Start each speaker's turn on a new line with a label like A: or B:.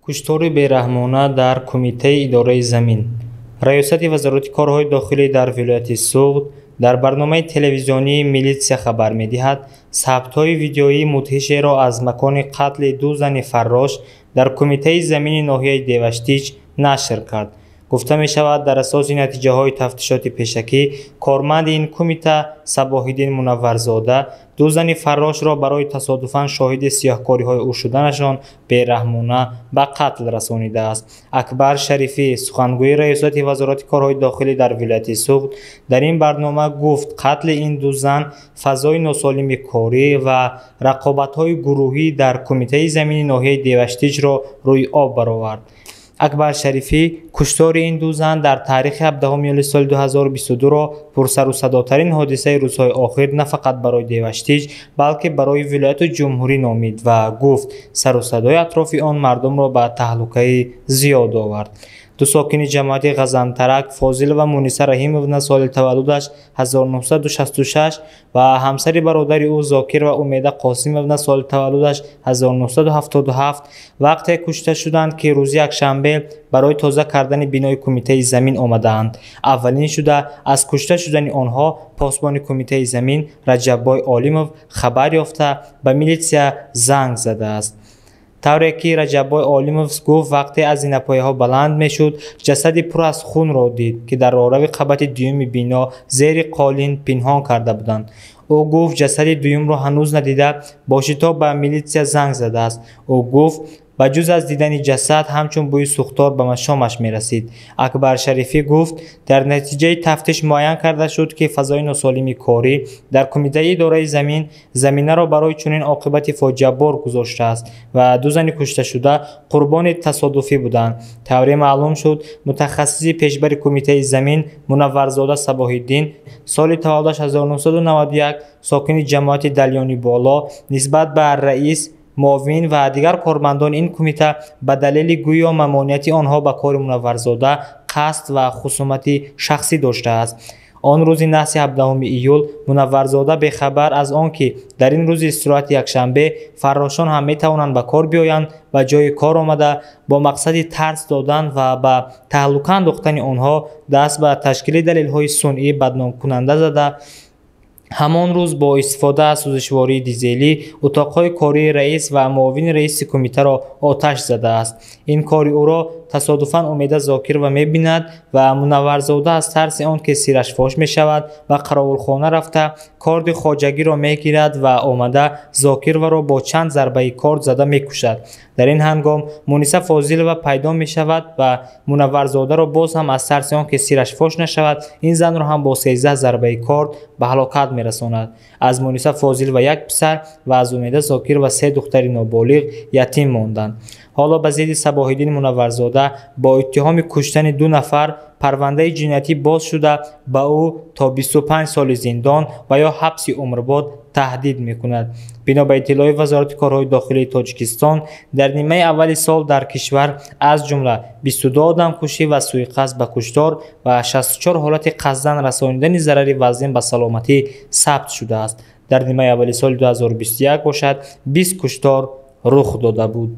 A: куштори бераҳмона дар Кумитаи идораи Замин. Раёсати Вазорати корҳои дохилӣ дар вилояти Суғд дар барномаи телевизионии «Милитсия» хабар медиҳад, сабтҳои видеоии мудҳишеро аз макони қатли ду зани фаррош дар Кумитаи Замини ноҳияи Деваштич нашр кард. гуфта мешавад, дар асоси натиҷаҳои тафтишоти пешакӣ, корманди ин кумита Сабоҳиддин Мунавварзода ду зани фаррошро барои тасодуфан шоҳиди сиёҳкориҳои ӯ шуданашон бераҳмона ба қатл расонидааст. Акбар Шарифӣ, сухангӯи раёсати Вазорати корҳои дохилӣ дар вилояти Суғд, дар ин барнома гуфт, қатли ин ду зан фазои носолими корӣ ва рақобатҳои гурӯҳӣ дар Кумитаи Замини ноҳияи Деваштичро рӯи об баровард. Акбар Шарифӣ куштори ин ду зан дар таърихи 17 июли соли 2022-ро пурсарусадотарин ҳодисаи рӯзҳои охир на фақат барои Деваштич, балки барои вилояту ҷумҳурӣ номид ва гуфт, сарусадои атрофи он мардумро ба таҳлукаи зиёд овард. ду сокини ҷамоати Ғазантарак, Фозил ва Муниса Раҳимовна соли таваллудаш 1966 ва ҳамсари бародари ӯ Зокир ва Умеда Қосимовна соли таваллудаш 1977 вақте кушта шуданд, ки рӯзи якшанбе барои тоза кардани бинои Кумитаи Замин омадаанд. Аввалин шуда аз кушта шудани онҳо посбони Кумитаи Замин Раҷаббой Олимов хабар ёфта ба милитсия занг задааст. тавре ки Раҷаббой Олимов гуфт, вақте аз зинапояҳо баланд мешуд, ҷасади пур аз хунро дид, ки дар роҳрави қабати дуюми бино зери қолин пинҳон карда буданд. ӯ гуфт, ҷасади дуюмро ҳанӯз надида, бо шитоб ба милитсия занг задааст. ӯ гуфт, ба ҷуз аз дидани ҷасад ҳамчун бӯи сӯхтор ба машомаш мерасид. Акбар Шарифӣ гуфт, дар натиҷаи тафтиш муайян карда шуд, ки фазои носолими корӣ дар Кумитаи идораи Замин заминаро барои чунин оқибати фоҷиабор гузоштааст ва ду зани кушташуда қурбони тасодуфӣ буданд. тавре маълум шуд, мутахассиси пешбари Кумитаи Замин Мунавварзода Сабоҳиддин соли таваллудаш 1991 сокини ҷамоати Далёни Боло нисбат ба раис, муовин ва дигар кормандони ин кумита ба далели гӯё мамонияти онҳо ба кори Мунавварзода қасд ва хусумати шахсӣ доштааст. он рӯзи наҳси 17 июл Мунавварзода бехабар аз он ки дар ин рӯзи истироҳати якшанбе фаррошон ҳам метавонанд ба кор биёянд, ба ҷои кор омада бо мақсади тарс додан ва ба таҳлука андохтани онҳо даст ба ташкили далелҳои сунъӣ бадномкунанда зада, ҳамон рӯз бо истифода аз сӯзишвории дизелӣ утоқҳои кории раис ва муовини раиси кумитаро оташ задааст. ин кори ӯро тасодуфан Умеда Зокирова мебинад ва Мунавварзода аз тарси он ки сираш фош мешавад ба қаровулхона рафта корди хоҷагиро мегирад ва омада Зокированро бо чанд зарбаи корд зада мекушад. дар ин ҳангом Муниса Фозилова пайдо мешавад ва Мунавварзодаро боз ҳам аз тарси он ки сираш фош нашавад, ин занро ҳам бо 13 зарбаи корд ба ҳалокат мерасонад. аз Муниса Фозилова як писар ва аз Умеда Зокирова 3 духтари ноболиғ ятим монданд. ҳоло ба зидди Сабоҳиддин Мунавварзода бо иттиҳоми куштани 2 нафар парвандаи ҷиноятӣ боз шуда ба ӯ то 25 соли зиндон ва ё ҳабси умрбод таҳдид мекунад. бино ба иттилои Вазорати корҳои дохилии Тоҷикистон, дар нимаи аввали сол дар кишвар аз ҷумла 22 одамкушӣ ва сӯиқасд ба куштор ва 64 ҳолати қасдан расонидани зарари вазнин ба саломатӣ сабт шудааст. дар нимаи аввали соли 2021 бошад 20 куштор рух дода буд.